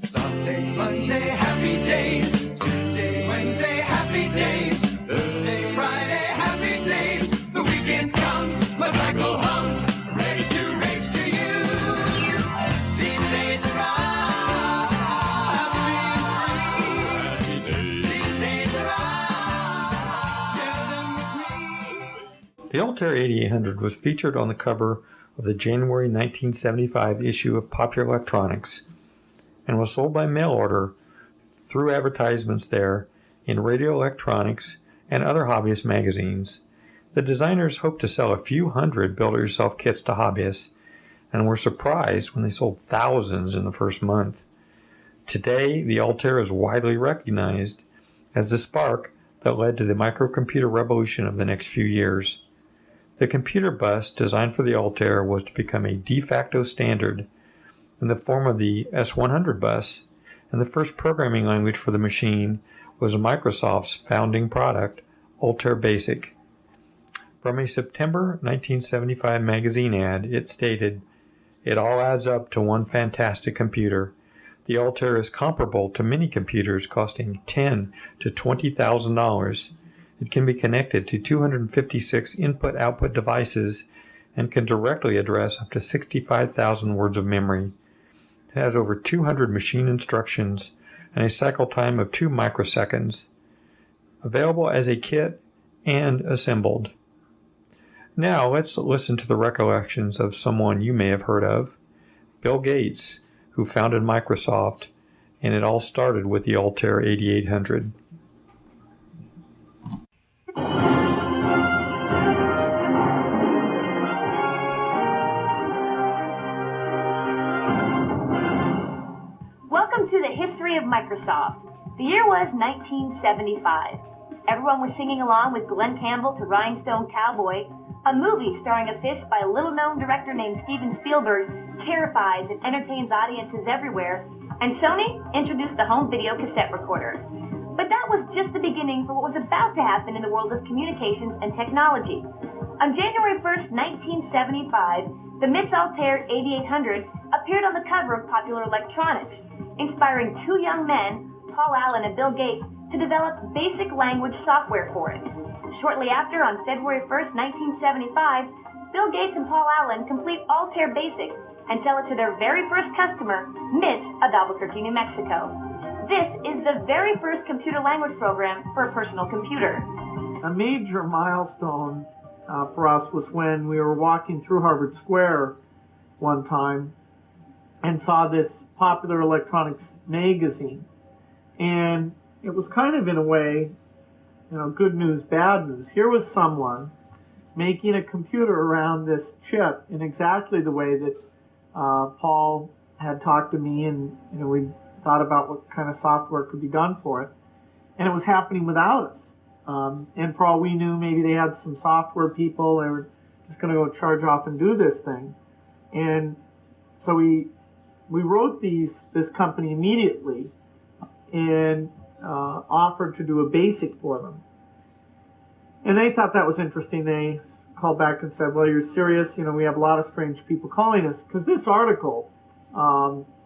Sunday, Monday, happy days. Tuesday, Wednesday, happy days. Thursday, Friday, happy days. The weekend comes, my cycle hums, ready to race to you. These days are I'm being free. Happy days. These days are share them with me. The Altair 8800 was featured on the cover of the January 1975 issue of Popular Electronics and was sold by mail order through advertisements there in Radio Electronics and other hobbyist magazines. The designers hoped to sell a few hundred build-it-yourself kits to hobbyists and were surprised when they sold thousands in the first month. Today, the Altair is widely recognized as the spark that led to the microcomputer revolution of the next few years. The computer bus designed for the Altair was to become a de facto standard in the form of the S100 bus, and the first programming language for the machine was Microsoft's founding product, Altair BASIC. From a September 1975 magazine ad, it stated, "It all adds up to one fantastic computer. The Altair is comparable to many computers costing $10,000 to $20,000. It can be connected to 256 input-output devices and can directly address up to 65,000 words of memory. It has over 200 machine instructions and a cycle time of 2 microseconds. Available as a kit and assembled." Now let's listen to the recollections of someone you may have heard of, Bill Gates, who founded Microsoft, and it all started with the Altair 8800. Welcome to the history of Microsoft. The year was 1975. Everyone was singing along with Glenn Campbell to Rhinestone Cowboy. A movie starring a fish by a little-known director named Steven Spielberg terrifies and entertains audiences everywhere, and Sony introduced the home video cassette recorder. But that was just the beginning for what was about to happen in the world of communications and technology. On January 1st, 1975, the MIT's Altair 8800 appeared on the cover of Popular Electronics, inspiring 2 young men, Paul Allen and Bill Gates, to develop basic language software for it. Shortly after, on February 1st, 1975, Bill Gates and Paul Allen complete Altair BASIC and sell it to their very first customer, MIT's of Albuquerque, New Mexico. This is the very first computer language program for a personal computer. A major milestone for us was when we were walking through Harvard Square one time and saw this Popular Electronics magazine. And it was kind of, in a way, good news, bad news. Here was someone making a computer around this chip in exactly the way that Paul had talked to me, and we thought about what kind of software could be done for it. And it was happening without us. And for all we knew, maybe they had some software people. They were just going to go charge off and do this thing. And so we wrote this company immediately and offered to do a BASIC for them. And they thought that was interesting. They called back and said, "Well, you're serious? We have a lot of strange people calling us," because this article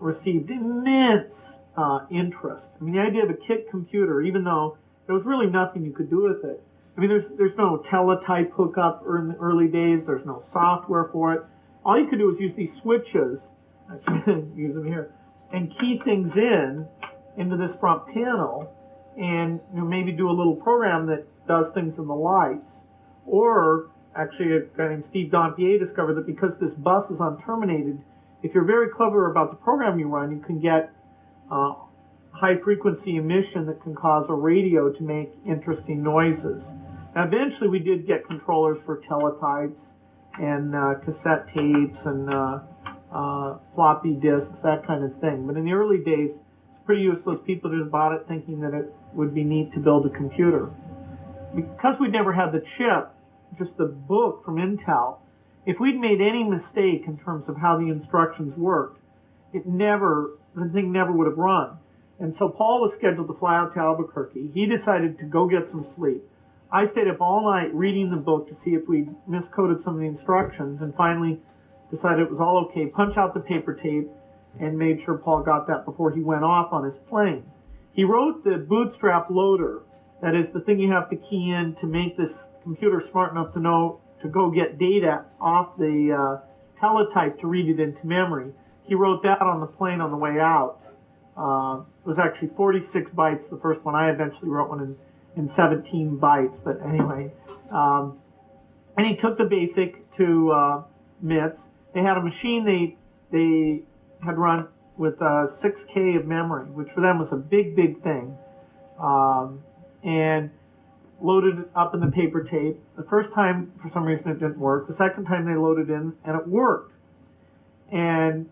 received immense interest. I mean, the idea of a kit computer, even though there was really nothing you could do with it. I mean, there's no teletype hookup in the early days. There's no software for it. All you could do is use these switches, actually use them here, and key things into this front panel, and maybe do a little program that does things in the lights. Or actually, a guy named Steve Dompier discovered that because this bus is unterminated, if you're very clever about the program you run, you can get high frequency emission that can cause a radio to make interesting noises. Now, eventually we did get controllers for teletypes and cassette tapes and floppy disks, that kind of thing. But in the early days, it's pretty useless. People just bought it thinking that it would be neat to build a computer. Because we'd never had the chip, just the book from Intel, if we'd made any mistake in terms of how the instructions worked, the thing never would have run. And so Paul was scheduled to fly out to Albuquerque. He decided to go get some sleep. I stayed up all night reading the book to see if we'd miscoded some of the instructions, and finally decided it was all okay. Punch out the paper tape and made sure Paul got that before he went off on his plane. He wrote the bootstrap loader, that is the thing you have to key in to make this computer smart enough to know to go get data off the teletype to read it into memory. He wrote that on the plane on the way out. It was actually 46 bytes, the first one. I eventually wrote one in 17 bytes, but anyway. And he took the BASIC to MITS. They had a machine they had run with 6K of memory, which for them was a big, big thing. And loaded it up in the paper tape. The first time, for some reason, it didn't work. The second time they loaded in, and it worked. And,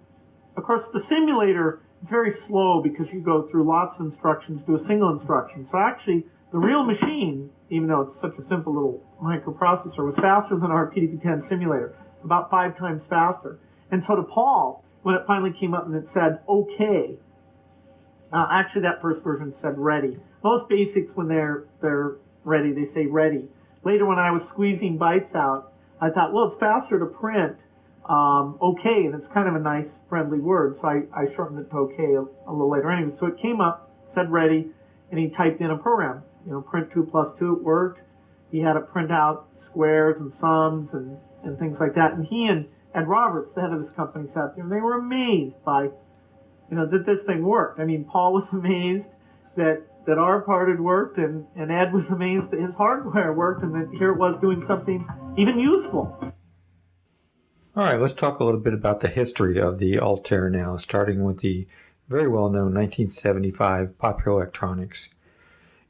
of course, the simulator is very slow because you go through lots of instructions to a single instruction. So actually, the real machine, even though it's such a simple little microprocessor, was faster than our PDP-10 simulator, about 5 times faster. And so to Paul, when it finally came up and it said, okay, actually that first version said ready. Most BASICs, when they're ready, they say ready. Later, when I was squeezing bytes out, I thought, well, it's faster to print okay, and it's kind of a nice, friendly word, so I shortened it to okay a little later. Anyway, so it came up, said ready, and he typed in a program. Print 2 plus 2, it worked. He had it print out squares and sums and things like that. And he and Ed Roberts, the head of this company, sat there, and they were amazed by, that this thing worked. I mean, Paul was amazed that our part had worked, and Ed was amazed that his hardware worked, and that here it was doing something even useful. All right, let's talk a little bit about the history of the Altair now, starting with the very well-known 1975 Popular Electronics.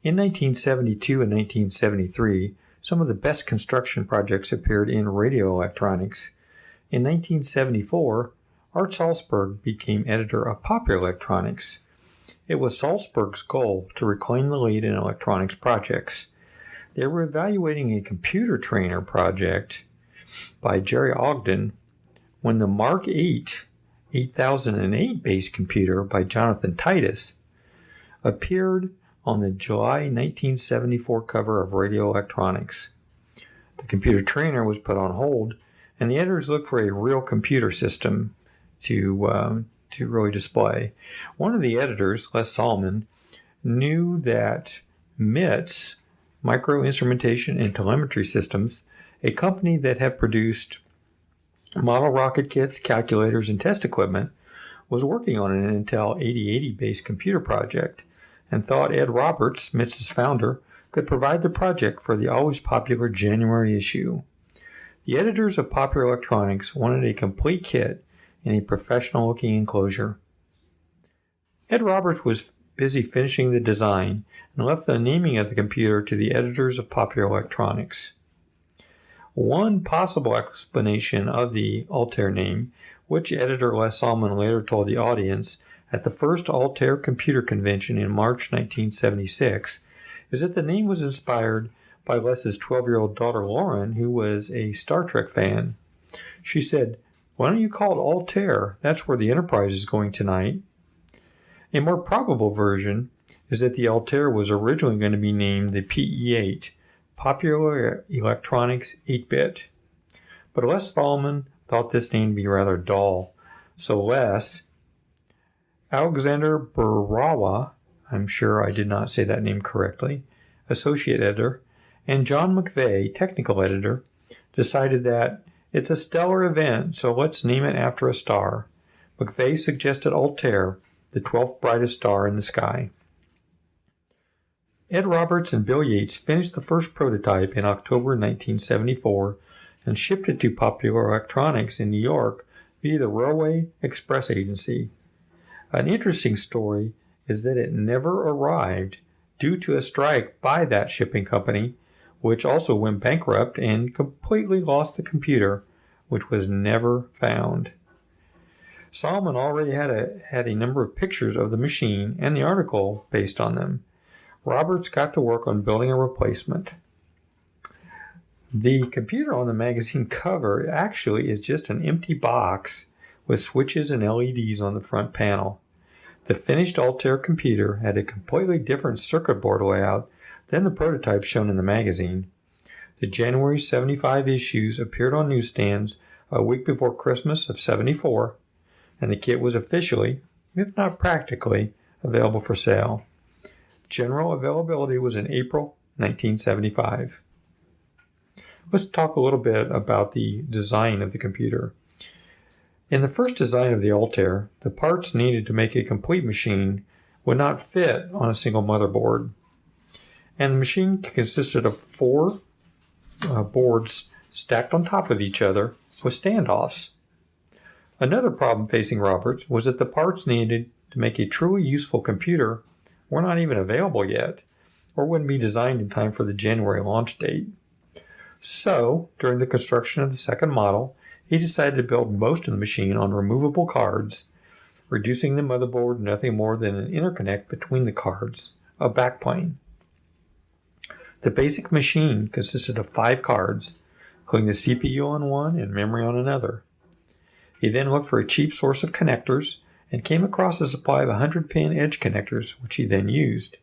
In 1972 and 1973, some of the best construction projects appeared in radio electronics. In 1974, Art Salzberg became editor of Popular Electronics. It was Salzberg's goal to reclaim the lead in electronics projects. They were evaluating a computer trainer project by Jerry Ogden when the Mark 8 8008-based computer by Jonathan Titus appeared on the July 1974 cover of Radio Electronics. The computer trainer was put on hold, and the editors looked for a real computer system to really display. One of the editors, Les Solomon, knew that MITS, Micro Instrumentation and Telemetry Systems, a company that had produced model rocket kits, calculators, and test equipment, was working on an Intel 8080-based computer project, and thought Ed Roberts, MITS's founder, could provide the project for the always popular January issue. The editors of Popular Electronics wanted a complete kit in a professional-looking enclosure. Ed Roberts was busy finishing the design and left the naming of the computer to the editors of Popular Electronics. One possible explanation of the Altair name, which editor Les Solomon later told the audience at the first Altair Computer Convention in March 1976, is that the name was inspired by Les's 12-year-old daughter Lauren, who was a Star Trek fan. She said, "Why don't you call it Altair? That's where the Enterprise is going tonight." A more probable version is that the Altair was originally going to be named the PE8, Popular Electronics 8-bit. But Les Solomon thought this name to be rather dull, so Les, Alexander Barawa, I'm sure I did not say that name correctly, associate editor, and John McVeigh, technical editor, decided that it's a stellar event, so let's name it after a star. McVeigh suggested Altair, the 12th brightest star in the sky. Ed Roberts and Bill Yates finished the first prototype in October 1974 and shipped it to Popular Electronics in New York via the Railway Express Agency. An interesting story is that it never arrived due to a strike by that shipping company, which also went bankrupt and completely lost the computer, which was never found. Solomon already had a number of pictures of the machine and the article based on them. Roberts got to work on building a replacement. The computer on the magazine cover actually is just an empty box with switches and LEDs on the front panel. The finished Altair computer had a completely different circuit board layout than the prototype shown in the magazine. The January 75 issues appeared on newsstands a week before Christmas of '74. and the kit was officially, if not practically, available for sale. General availability was in April 1975. Let's talk a little bit about the design of the computer. In the first design of the Altair, the parts needed to make a complete machine would not fit on a single motherboard. And the machine consisted of 4 boards stacked on top of each other with standoffs. Another problem facing Roberts was that the parts needed to make a truly useful computer were not even available yet, or wouldn't be designed in time for the January launch date. So, during the construction of the second model, he decided to build most of the machine on removable cards, reducing the motherboard to nothing more than an interconnect between the cards, a backplane. The basic machine consisted of 5 cards, including the CPU on one and memory on another. He then looked for a cheap source of connectors and came across a supply of 100-pin edge connectors, which he then used.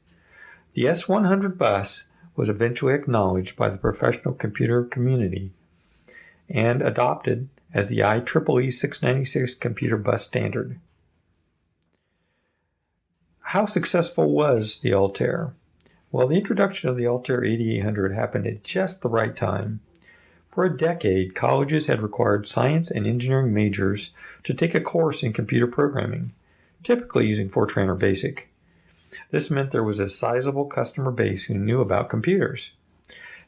The S100 bus was eventually acknowledged by the professional computer community and adopted as the IEEE 696 computer bus standard. How successful was the Altair? Well, the introduction of the Altair 8800 happened at just the right time. For a decade, colleges had required science and engineering majors to take a course in computer programming, typically using Fortran or BASIC. This meant there was a sizable customer base who knew about computers.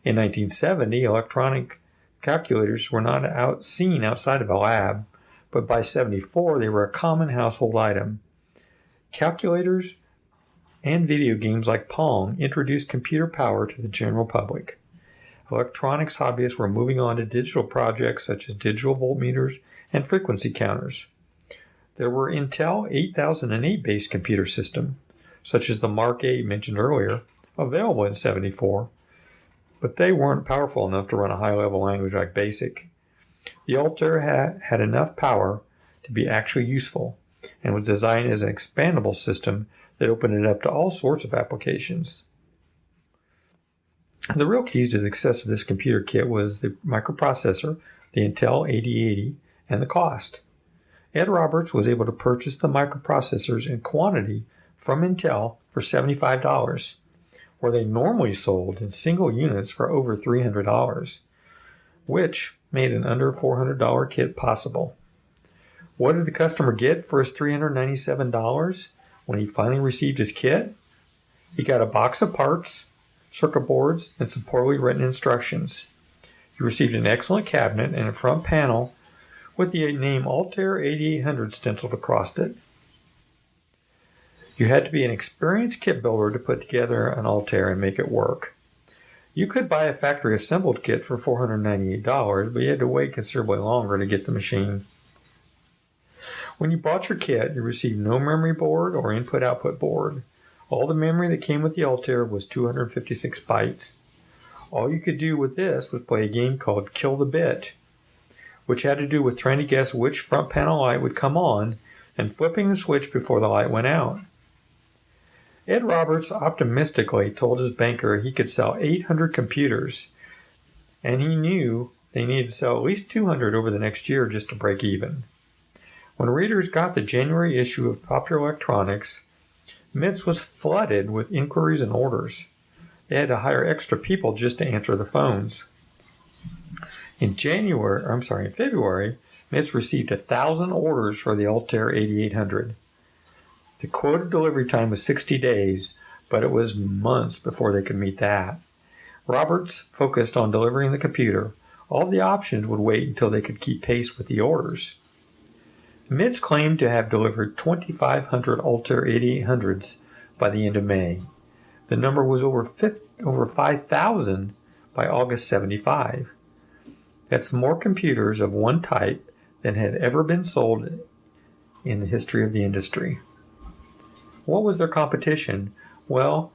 In 1970, electronic calculators were not seen outside of a lab, but by 1974 they were a common household item. Calculators and video games like Pong introduced computer power to the general public. Electronics hobbyists were moving on to digital projects such as digital voltmeters and frequency counters. There were Intel 8008-based computer systems, such as the Mark 8 mentioned earlier, available in 1974, but they weren't powerful enough to run a high-level language like BASIC. The Altair had enough power to be actually useful and was designed as an expandable system that opened it up to all sorts of applications. The real keys to the success of this computer kit was the microprocessor, the Intel 8080, and the cost. Ed Roberts was able to purchase the microprocessors in quantity from Intel for $75, where they normally sold in single units for over $300, which made an under $400 kit possible. What did the customer get for his $397 when he finally received his kit? He got a box of parts, circuit boards, and some poorly written instructions. He received an excellent cabinet and a front panel with the name Altair 8800 stenciled across it. You had to be an experienced kit builder to put together an Altair and make it work. You could buy a factory assembled kit for $498, but you had to wait considerably longer to get the machine. When you bought your kit, you received no memory board or input-output board. All the memory that came with the Altair was 256 bytes. All you could do with this was play a game called Kill the Bit, which had to do with trying to guess which front panel light would come on and flipping the switch before the light went out. Ed Roberts optimistically told his banker he could sell 800 computers, and he knew they needed to sell at least 200 over the next year just to break even. When readers got the January issue of Popular Electronics, MITS was flooded with inquiries and orders. They had to hire extra people just to answer the phones. In February, MITS received 1,000 orders for the Altair 8800. The quoted delivery time was 60 days, but it was months before they could meet that. Roberts focused on delivering the computer. All the options would wait until they could keep pace with the orders. MITS claimed to have delivered 2,500 Altair 8800s by the end of May. The number was over 5,000 by August 75. That's more computers of one type than had ever been sold in the history of the industry. What was their competition? Well,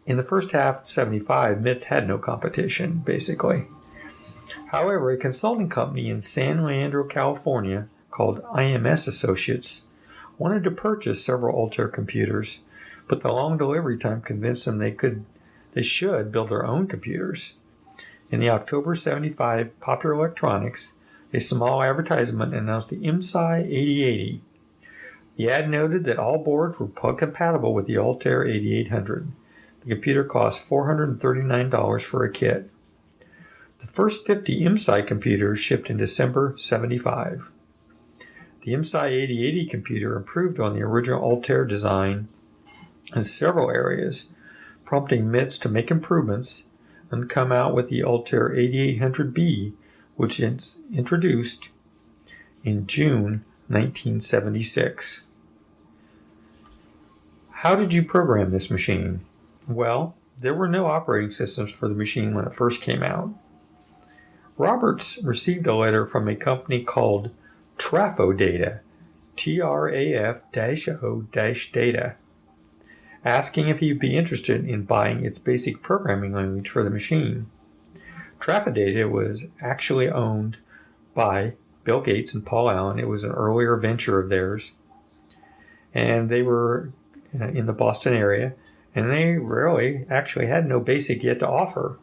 in the first half of 75, MITS had no competition, basically. However, a consulting company in San Leandro, California, called IMS Associates, wanted to purchase several Altair computers, but the long delivery time convinced them they should build their own computers. In the October 75 Popular Electronics, a small advertisement announced the MSI 8080, The ad noted that all boards were plug-compatible with the Altair 8800. The computer cost $439 for a kit. The first 50 MSI computers shipped in December '75. The MSI 8080 computer improved on the original Altair design in several areas, prompting MITS to make improvements and come out with the Altair 8800B, which is introduced in June 1976. How did you program this machine? Well, there were no operating systems for the machine when it first came out. Roberts received a letter from a company called Trafo-Data, TRAF-O-Data, asking if he'd be interested in buying its basic programming language for the machine. Trafo-Data was actually owned by Bill Gates and Paul Allen. It was an earlier venture of theirs, and they were in the Boston area, and they really actually had no BASIC yet to offer.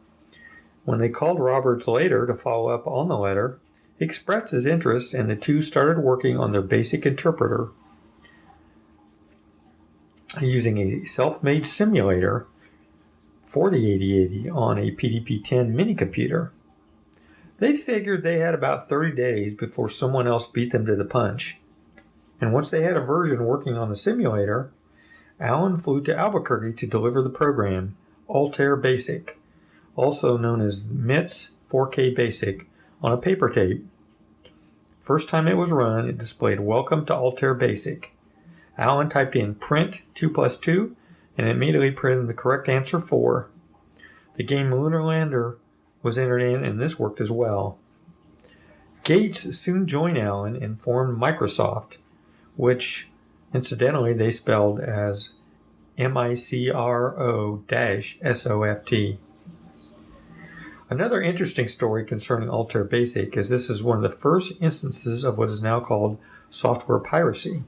When they called Roberts later to follow up on the letter, he expressed his interest, and the two started working on their BASIC interpreter using a self-made simulator for the 8080 on a PDP-10 mini computer. They figured they had about 30 days before someone else beat them to the punch. And once they had a version working on the simulator, Allen flew to Albuquerque to deliver the program, Altair BASIC, also known as MITS 4K BASIC, on a paper tape. First time it was run, it displayed "Welcome to Altair BASIC." Allen typed in "print 2 plus 2" and immediately printed the correct answer 4. The game Lunar Lander was entered in, and this worked as well. Gates soon joined Allen and formed Microsoft, which incidentally they spelled as MICRO-SOFT. Another interesting story concerning Altair BASIC is this is one of the first instances of what is now called software piracy.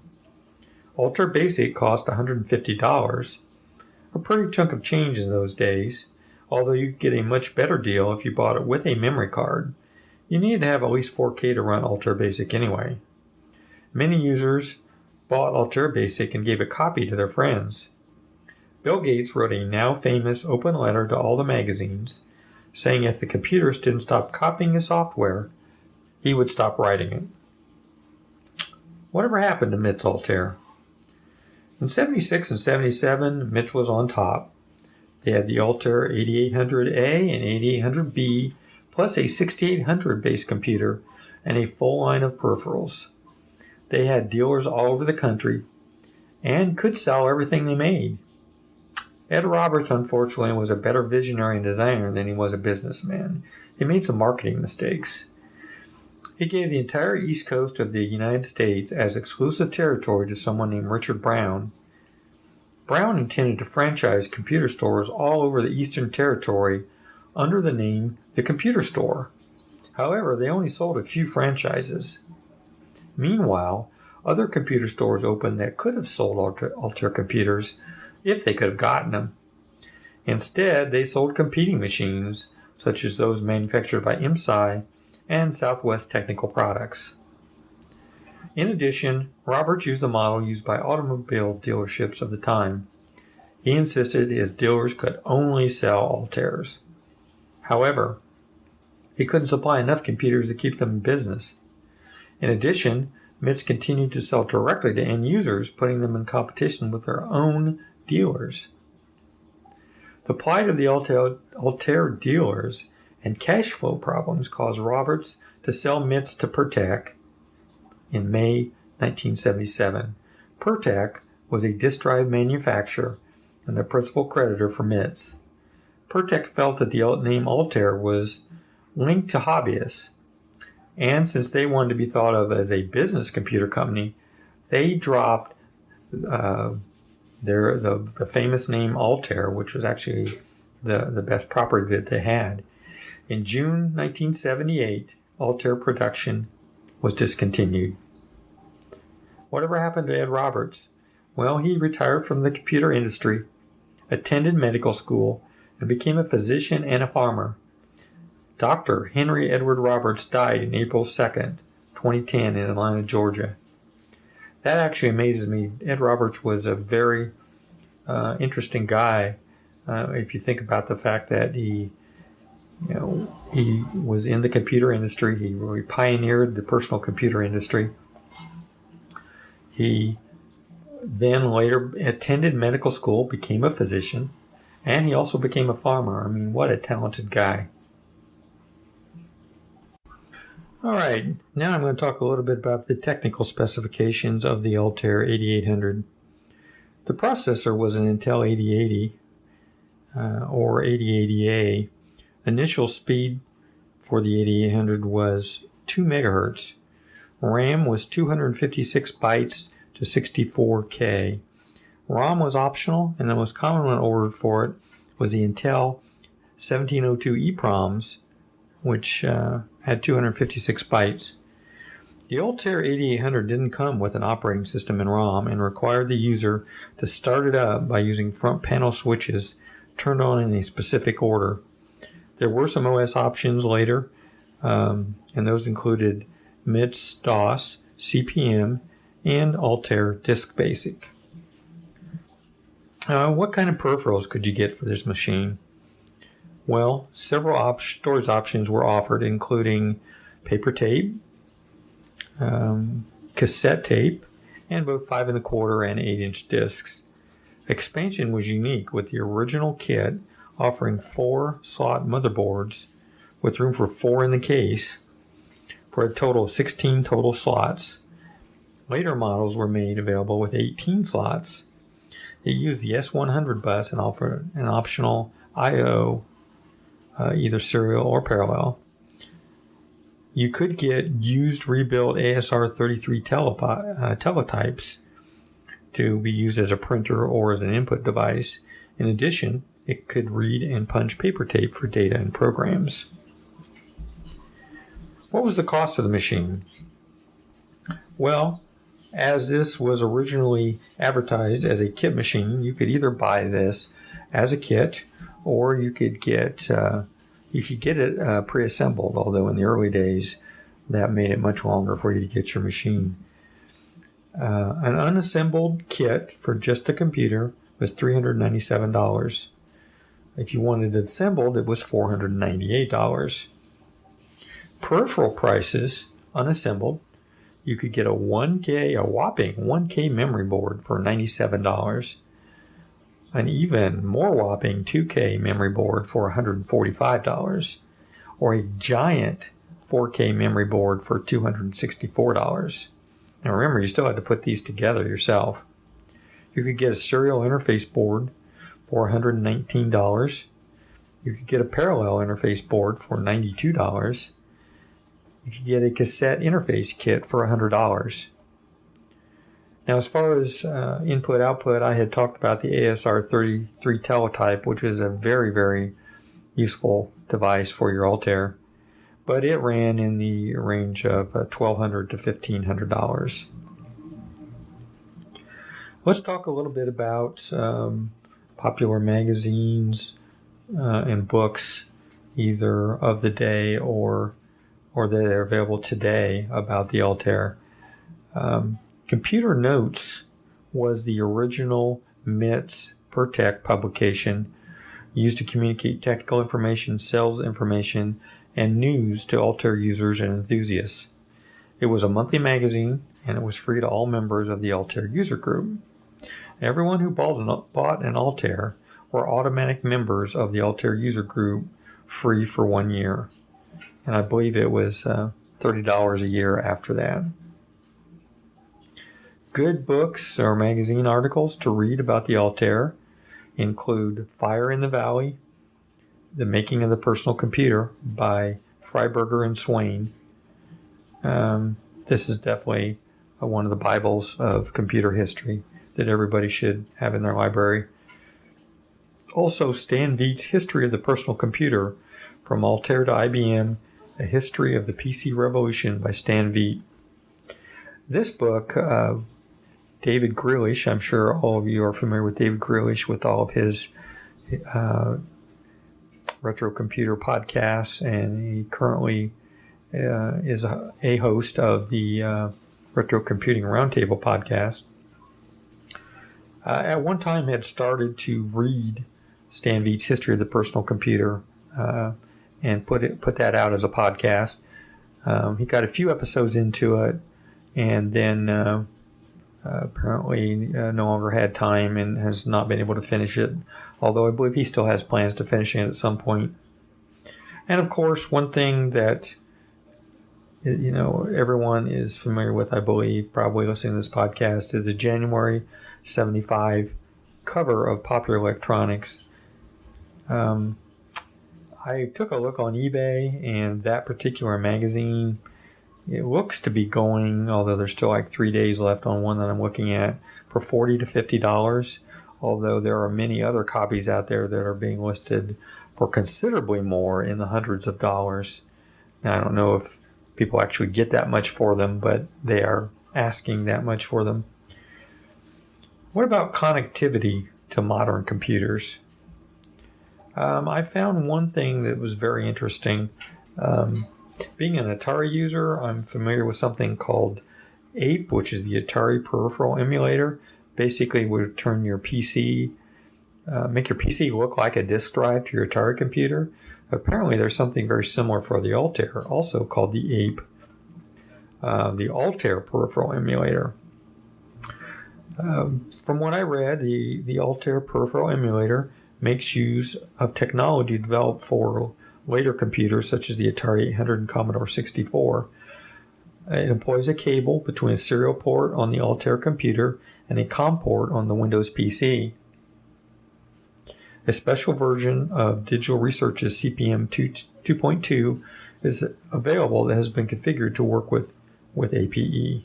Altair BASIC cost $150, a pretty chunk of change in those days, although you could get a much better deal if you bought it with a memory card. You needed to have at least 4K to run Altair BASIC anyway. Many users bought Altair BASIC and gave a copy to their friends. Bill Gates wrote a now famous open letter to all the magazines, saying if the computers didn't stop copying his software, he would stop writing it. Whatever happened to MITS Altair? In '76 and '77, MITS was on top. They had the Altair 8800A and 8800B, plus a 6800 base computer and a full line of peripherals. They had dealers all over the country and could sell everything they made. Ed Roberts, unfortunately, was a better visionary and designer than he was a businessman. He made some marketing mistakes. He gave the entire East Coast of the United States as exclusive territory to someone named Richard Brown. Brown intended to franchise computer stores all over the Eastern Territory under the name The Computer Store. However, they only sold a few franchises. Meanwhile, other computer stores opened that could have sold Altair computers if they could have gotten them. Instead, they sold competing machines, such as those manufactured by MSI and Southwest Technical Products. In addition, Roberts used the model used by automobile dealerships of the time. He insisted his dealers could only sell Altairs. However, he couldn't supply enough computers to keep them in business. In addition, MITS continued to sell directly to end users, putting them in competition with their own dealers. The plight of the Altair dealers and cash flow problems caused Roberts to sell MITS to Pertec in May 1977. Pertec was a disk drive manufacturer and the principal creditor for MITS. Pertec felt that the name Altair was linked to hobbyists, and since they wanted to be thought of as a business computer company, they dropped the famous name Altair, which was actually the best property that they had. In June 1978, Altair production was discontinued. Whatever happened to Ed Roberts? Well, he retired from the computer industry, attended medical school, and became a physician and a farmer. Dr. Henry Edward Roberts died on April 2nd, 2010 in Atlanta, Georgia. that actually amazes me. Ed Roberts was a very interesting guy. If you think about the fact that he was in the computer industry, he really pioneered the personal computer industry. He then later attended medical school, became a physician, and he also became a farmer. I mean, what a talented guy. All right, now I'm going to talk a little bit about the technical specifications of the Altair 8800. The processor was an Intel 8080 or 8080A. Initial speed for the 8800 was 2 megahertz. RAM was 256 bytes to 64K. ROM was optional, and the most common one ordered for it was the Intel 1702 EPROMs, which had 256 bytes. The Altair 8800 didn't come with an operating system in ROM and required the user to start it up by using front panel switches turned on in a specific order. There were some OS options later, and those included MITS DOS, CP/M, and Altair Disk Basic. What kind of peripherals could you get for this machine? Well, several storage options were offered, including paper tape, cassette tape, and both 5 1/4 and 8-inch discs. Expansion was unique, with the original kit offering 4 slot motherboards with room for 4 in the case for a total of 16 total slots. Later models were made available with 18 slots. It used the S100 bus and offered an optional I/O, either serial or parallel. You could get used rebuilt ASR 33 teletypes to be used as a printer or as an input device. In addition, it could read and punch paper tape for data and programs. What was the cost of the machine? Well, as this was originally advertised as a kit machine, you could either buy this as a kit, or you could get it pre-assembled. Although in the early days, that made it much longer for you to get your machine. An unassembled kit for just the computer was $397. If you wanted it assembled, it was $498. Peripheral prices, unassembled, you could get a whopping 1K memory board for $97. An even more whopping 2K memory board for $145. Or a giant 4K memory board for $264. Now remember, you still had to put these together yourself. You could get a serial interface board for $119. You could get a parallel interface board for $92. You could get a cassette interface kit for $100. Now, as far as input-output, I had talked about the ASR 33 teletype, which is a very, very useful device for your Altair. But it ran in the range of $1,200 to $1,500. Let's talk a little bit about popular magazines and books, either of the day or that are available today about the Altair. Computer Notes was the original MITS PerTech publication used to communicate technical information, sales information, and news to Altair users and enthusiasts. It was a monthly magazine, and it was free to all members of the Altair user group. Everyone who bought an Altair were automatic members of the Altair user group, free for 1 year. And I believe it was $30 a year after that. Good books or magazine articles to read about the Altair include Fire in the Valley, The Making of the Personal Computer by Freiberger and Swain. This is definitely one of the Bibles of computer history that everybody should have in their library. Also, Stan Veit's History of the Personal Computer, From Altair to IBM, A History of the PC Revolution by Stan Veit. This book, David Grealish, I'm sure all of you are familiar with David Grealish with all of his retro computer podcasts, and he currently is a host of the Retro Computing Roundtable podcast, at one time had started to read Stan Veit's History of the Personal Computer and put that out as a podcast. He got a few episodes into it, and then apparently no longer had time and has not been able to finish it, although I believe he still has plans to finish it at some point. And of course, one thing that everyone is familiar with, I believe, probably listening to this podcast, is the January 75 cover of Popular Electronics. I took a look on eBay, and that particular magazine, it looks to be going, although there's still like 3 days left on one that I'm looking at, for $40 to $50, although there are many other copies out there that are being listed for considerably more, in the hundreds of dollars. Now, I don't know if people actually get that much for them, but they are asking that much for them. What about connectivity to modern computers? I found one thing that was very interesting. Being an Atari user, I'm familiar with something called APE, which is the Atari Peripheral Emulator. Basically, would turn your PC, make your PC look like a disk drive to your Atari computer. Apparently, there's something very similar for the Altair, also called the APE, the Altair Peripheral Emulator. From what I read, the Altair Peripheral Emulator makes use of technology developed for later computers such as the Atari 800 and Commodore 64. It employs a cable between a serial port on the Altair computer and a COM port on the Windows PC. A special version of Digital Research's CPM 2.2 is available that has been configured to work with APE.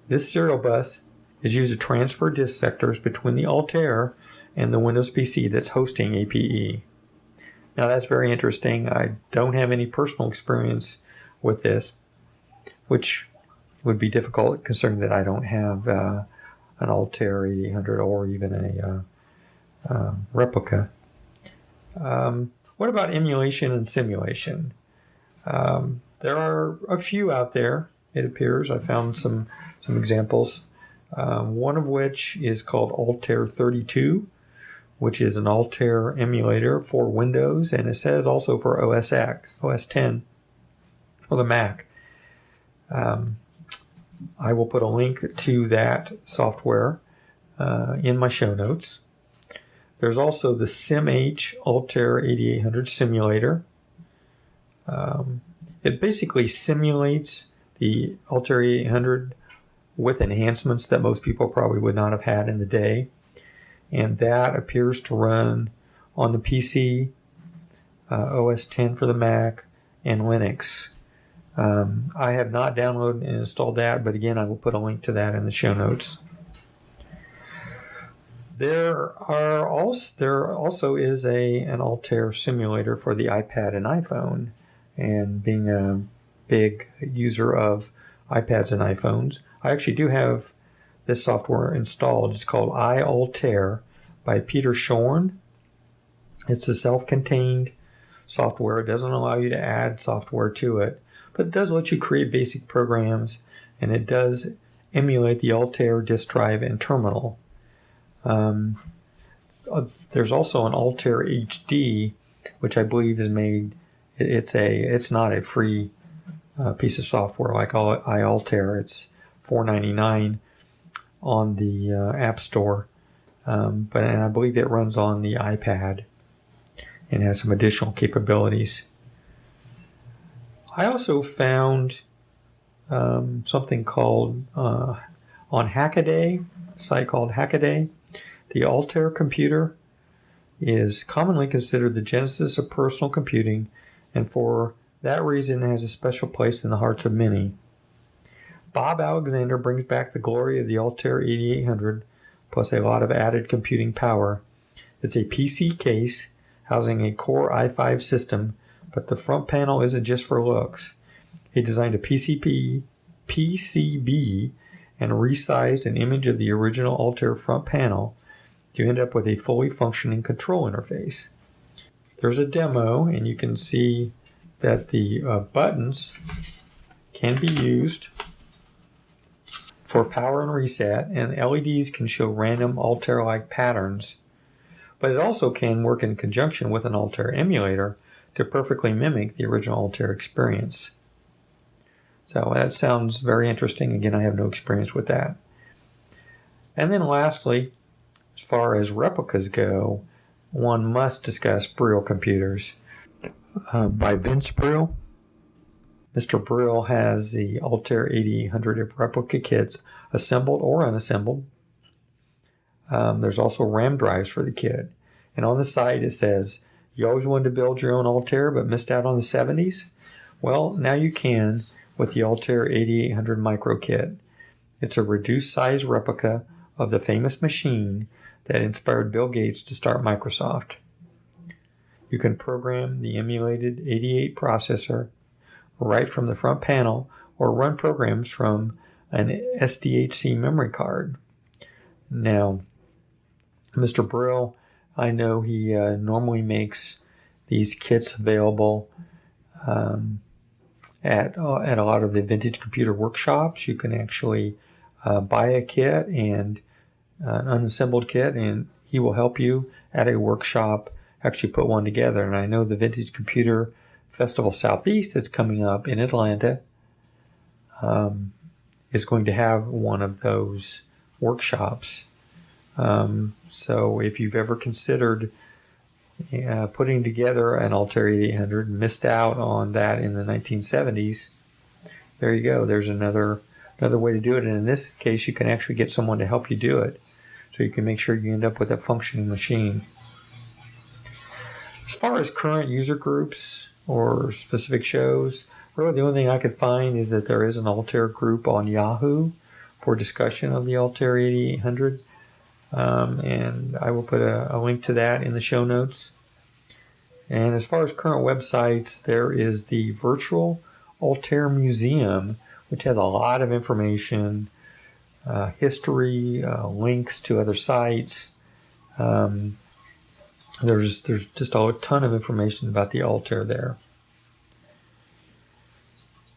This serial bus is used to transfer disk sectors between the Altair and the Windows PC that's hosting APE. Now that's very interesting. I don't have any personal experience with this, which would be difficult considering that I don't have an Altair 8800 or even a replica. What about emulation and simulation? There are a few out there, it appears. I found some examples. One of which is called Altair 32, which is an Altair emulator for Windows, and it says also for OS X, OS 10, for the Mac. I will put a link to that software in my show notes. There's also the SimH Altair 8800 simulator. It basically simulates the Altair 8800 with enhancements that most people probably would not have had in the day. And that appears to run on the PC, OS 10 for the Mac, and Linux. I have not downloaded and installed that, but again, I will put a link to that in the show notes. There also is an Altair simulator for the iPad and iPhone, and being a big user of iPads and iPhones, I actually do have this software installed. It's called Altair by Peter Shorn. It's a self-contained software. It doesn't allow you to add software to it, but it does let you create basic programs, and it does emulate the Altair disk drive and terminal. There's also an Altair HD, which I believe is made. It's not a free piece of software like iAltair. It's $4.99 on the App Store, and I believe it runs on the iPad and has some additional capabilities. I also found something called on Hackaday, a site called Hackaday. The Altair computer is commonly considered the genesis of personal computing, and for that reason has a special place in the hearts of many. Bob Alexander brings back the glory of the Altair 8800, plus a lot of added computing power. It's a PC case housing a Core i5 system, but the front panel isn't just for looks. He designed a PCB and resized an image of the original Altair front panel to end up with a fully functioning control interface. There's a demo, and you can see that the buttons can be used for power and reset, and LEDs can show random Altair-like patterns, but it also can work in conjunction with an Altair emulator to perfectly mimic the original Altair experience. So that sounds very interesting. Again, I have no experience with that. And then lastly, as far as replicas go, one must discuss Brill computers. By Vince Brill. Mr. Brill has the Altair 8800 replica kits assembled or unassembled. There's also RAM drives for the kit. And on the site it says, you always wanted to build your own Altair but missed out on the 70s? Well, now you can with the Altair 8800 micro kit. It's a reduced size replica of the famous machine that inspired Bill Gates to start Microsoft. You can program the emulated 88 processor right from the front panel or run programs from an SDHC memory card. Now, Mr. Brill, I know he normally makes these kits available at a lot of the vintage computer workshops. You can actually buy a kit and an unassembled kit, and he will help you at a workshop actually put one together. And I know the Vintage Computer Festival Southeast that's coming up in Atlanta is going to have one of those workshops. So if you've ever considered putting together an Altair 8800 and missed out on that in the 1970s, there you go. There's another way to do it. And in this case, you can actually get someone to help you do it, so you can make sure you end up with a functioning machine. As far as current user groups or specific shows, really the only thing I could find is that there is an Altair group on Yahoo for discussion of the Altair 8800. And I will put a link to that in the show notes. And as far as current websites, there is the Virtual Altair Museum, which has a lot of information, history, links to other sites. There's just a ton of information about the Altair there.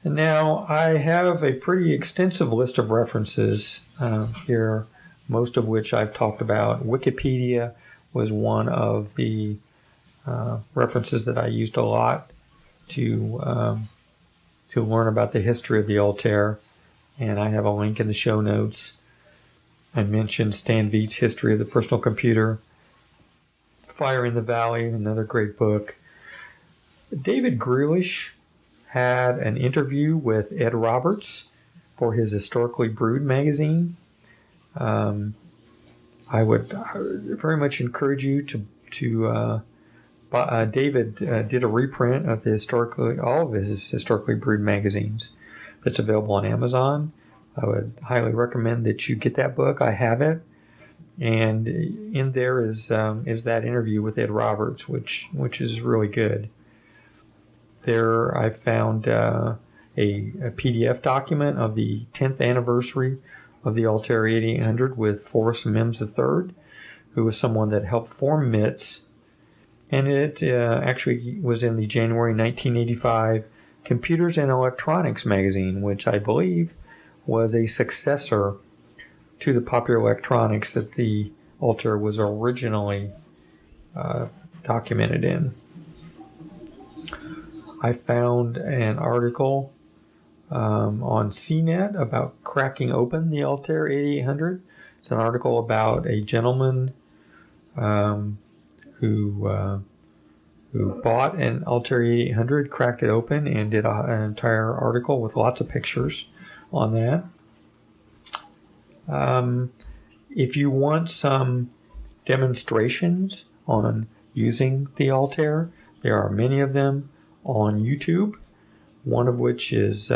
And now I have a pretty extensive list of references here, most of which I've talked about. Wikipedia was one of the references that I used a lot to learn about the history of the Altair, and I have a link in the show notes. I mentioned Stan Veit's History of the Personal Computer, Fire in the Valley, another great book. David Grealish had an interview with Ed Roberts for his Historically Brewed magazine. I would very much encourage you to David did a reprint of all of his Historically Brewed magazines that's available on Amazon. I would highly recommend that you get that book. I have it. And in there is that interview with Ed Roberts, which is really good. There I found a PDF document of the 10th anniversary of the Altair 8800 with Forrest Mims III, who was someone that helped form MITS. And it actually was in the January 1985 Computers and Electronics magazine, which I believe was a successor to the Popular Electronics that the Altair was originally documented in. I found an article on CNET about cracking open the Altair 8800. It's an article about a gentleman who bought an Altair 8800, cracked it open, and did an entire article with lots of pictures on that. If you want some demonstrations on using the Altair, there are many of them on YouTube, one of which is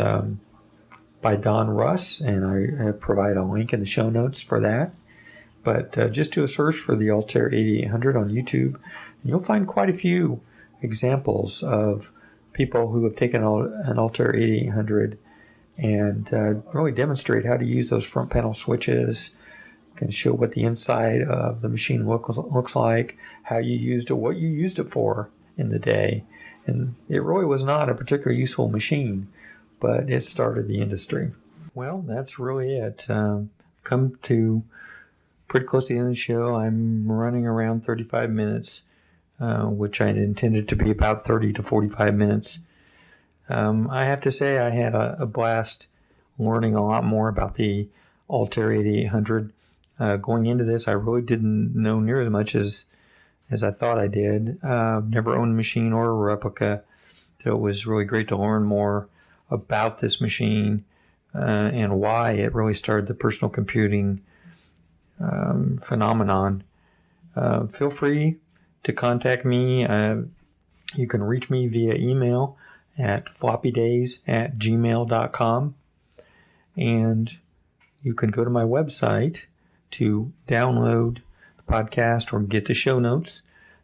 by Don Russ, and I provide a link in the show notes for that. But just do a search for the Altair 8800 on YouTube, and you'll find quite a few examples of people who have taken an Altair 8800 and really demonstrate how to use those front panel switches, can show what the inside of the machine looks like, how you used it, what you used it for in the day. And it really was not a particularly useful machine, but it started the industry. Well, that's really it. Come to pretty close to the end of the show. I'm running around 35 minutes, which I intended to be about 30 to 45 minutes. I have to say I had a blast learning a lot more about the Altair 8800. Going into this, I really didn't know near as much as I thought I did. Never owned a machine or a replica, so it was really great to learn more about this machine and why it really started the personal computing phenomenon. Feel free to contact me. You can reach me via email at floppydays@gmail.com, and you can go to my website to download the podcast or get the show notes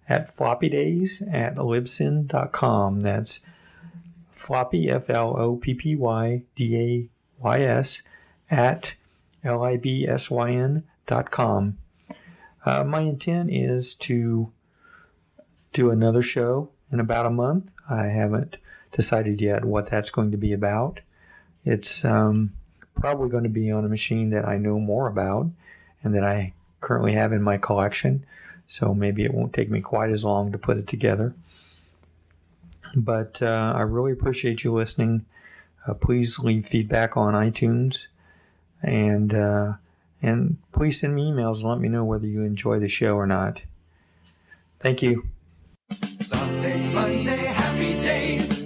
at floppydays@libsyn.com. That's floppy, FLOPPYDAYS at LIBSYN.com. My intent is to do another show in about a month. I haven't decided yet what that's going to be about. It's probably going to be on a machine that I know more about and that I currently have in my collection, so maybe it won't take me quite as long to put it together. But I really appreciate you listening. Please leave feedback on iTunes, and please send me emails and let me know whether you enjoy the show or not. Thank you. Sunday, Monday, happy days.